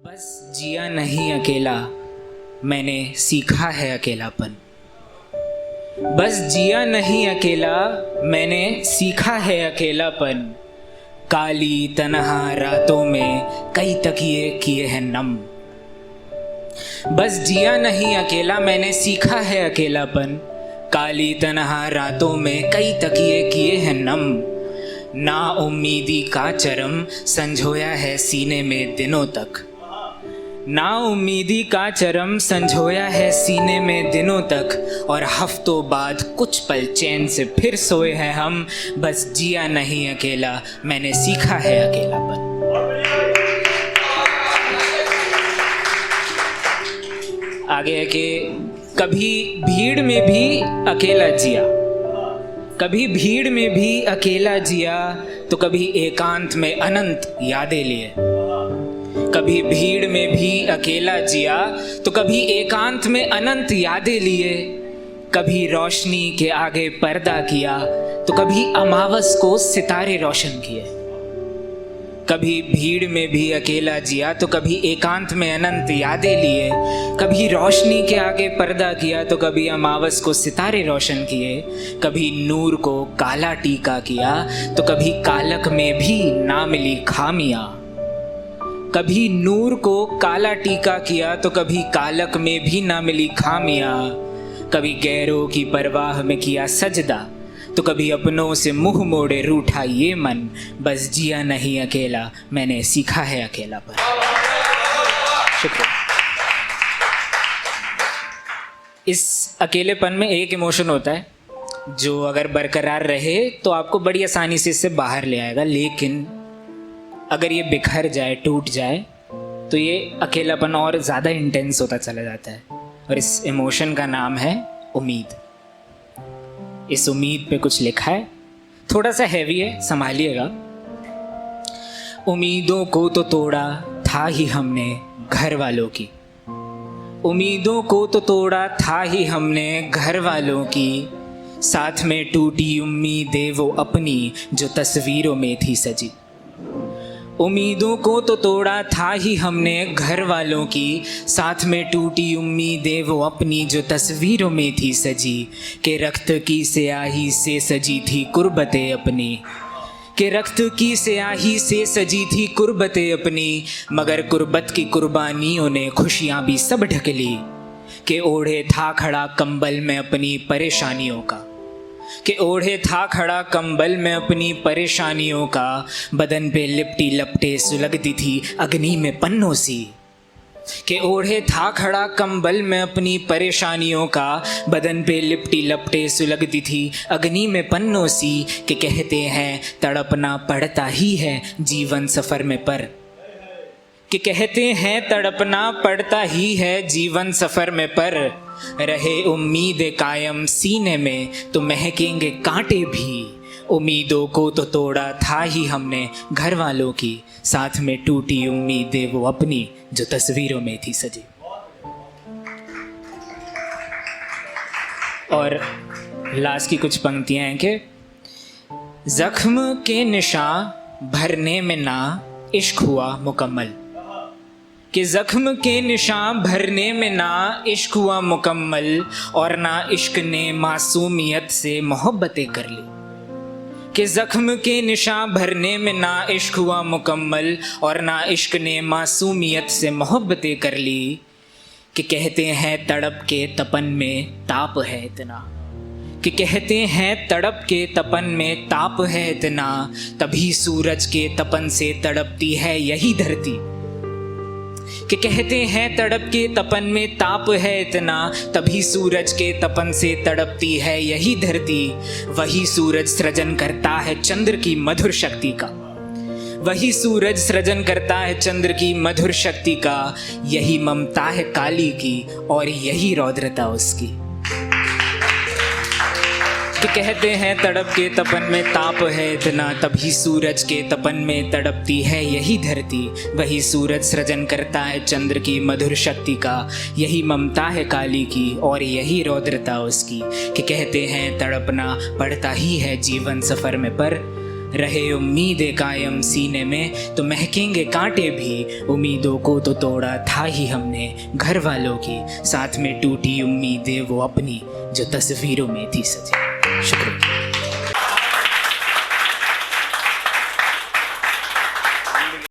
बस जिया नहीं अकेला, मैंने सीखा है अकेलापन। बस जिया नहीं अकेला, मैंने सीखा है अकेलापन। काली तन्हा रातों में कई तकिए किए हैं नम। बस जिया नहीं अकेला, मैंने सीखा है अकेलापन। काली तन्हा रातों में कई तकिए किए हैं नम। ना उम्मीदी का चरम संजोया है सीने में दिनों तक। ना उम्मीदी का चरम संजोया है सीने में दिनों तक। और हफ्तों बाद कुछ पल चैन से फिर सोए हैं हम। बस जिया नहीं अकेला, मैंने सीखा है अकेलापन। आगे है कि कभी भीड़ में भी अकेला जिया, कभी भीड़ में भी अकेला जिया, तो कभी एकांत में अनंत यादें लिए। कभी भीड़ में भी अकेला जिया, तो कभी एकांत में अनंत यादें लिए। कभी रोशनी के आगे पर्दा किया, तो कभी अमावस को सितारे रोशन किए। कभी भीड़ में भी अकेला जिया, तो कभी एकांत में अनंत यादें लिए। कभी रोशनी के आगे पर्दा किया, तो कभी अमावस को सितारे रोशन किए। कभी नूर को काला टीका किया, तो कभी कालक में भी ना मिली खामियां। कभी नूर को काला टीका किया, तो कभी कालक में भी ना मिली खामियां। कभी गैरों की परवाह में किया सजदा, तो कभी अपनों से मुंह मोड़े रूठा ये मन। बस जिया नहीं अकेला, मैंने सीखा है अकेलापन। शुक्रिया। इस अकेलेपन में एक इमोशन होता है जो अगर बरकरार रहे तो आपको बड़ी आसानी से इससे बाहर ले आएगा, लेकिन अगर ये बिखर जाए, टूट जाए, तो ये अकेलापन और ज़्यादा इंटेंस होता चला जाता है। और इस इमोशन का नाम है उम्मीद। इस उम्मीद पे कुछ लिखा है, थोड़ा सा हैवी है, संभालिएगा। उम्मीदों को तो तोड़ा था ही हमने घर वालों की। उम्मीदों को तो तोड़ा था ही हमने घर वालों की। साथ में टूटी उम्मीदें वो अपनी जो तस्वीरों में थी सजी। उम्मीदों को तो तोड़ा था ही हमने घर वालों की। साथ में टूटी उम्मीदें वो अपनी जो तस्वीरों में थी सजी। के रक्त की स्याही से सजी थी कुर्बतें अपनी। के रक्त की स्याही से सजी थी कुर्बतें अपनी। मगर कुर्बत की कुर्बानियों ने खुशियाँ भी सब ढक ली। के ओढ़े था खड़ा कंबल में अपनी परेशानियों का। कि ओढ़े था खड़ा कंबल में अपनी परेशानियों का। बदन पे लिपटी लपटे सुलगती थी अग्नि में पन्नों सी। कि ओढ़े था खड़ा कंबल में अपनी परेशानियों का। बदन पे लिपटी लपटे सुलगती थी अग्नि में पन्नों सी। कि कहते हैं तड़पना पड़ता ही है जीवन सफर में पर। कि कहते हैं तड़पना पड़ता ही है जीवन सफर में पर। रहे उम्मीद कायम सीने में तो महकेंगे कांटे भी। उम्मीदों को तो तोड़ा था ही हमने घर वालों की। साथ में टूटी उम्मीदें वो अपनी जो तस्वीरों में थी सजी। और लास्ट की कुछ पंक्तियां हैं कि जख्म के निशान भरने में ना इश्क हुआ मुकम्मल। कि जख्म के निशान भरने में ना इश्क हुआ मुकम्मल। और ना इश्क ने मासूमियत से मोहब्बतें कर ली। कि जख्म के निशान भरने में ना इश्क हुआ मुकम्मल। और ना इश्क ने मासूमियत से मोहब्बतें कर ली। कि कहते हैं तड़प के तपन में ताप है इतना। कि कहते हैं तड़प के तपन में ताप है इतना। तभी सूरज के तपन से तड़पती है यही धरती। कि कहते हैं तड़प के तपन में ताप है इतना। तभी सूरज के तपन से तड़पती है यही धरती। वही सूरज सृजन करता है चंद्र की मधुर शक्ति का। वही सूरज सृजन करता है चंद्र की मधुर शक्ति का। यही ममता है काली की और यही रौद्रता उसकी। कि कहते हैं तड़प के तपन में ताप है इतना। तभी सूरज के तपन में तड़पती है यही धरती। वही सूरज सृजन करता है चंद्र की मधुर शक्ति का। यही ममता है काली की और यही रौद्रता उसकी। कि कहते हैं तड़पना पड़ता ही है जीवन सफर में पर। रहे उम्मीदें कायम सीने में तो महकेंगे कांटे भी। उम्मीदों को तो तोड़ा था ही हमने घर वालों की, साथ में टूटी उम्मीदें वो अपनी जो तस्वीरों में थी सजी। शुक्रिया।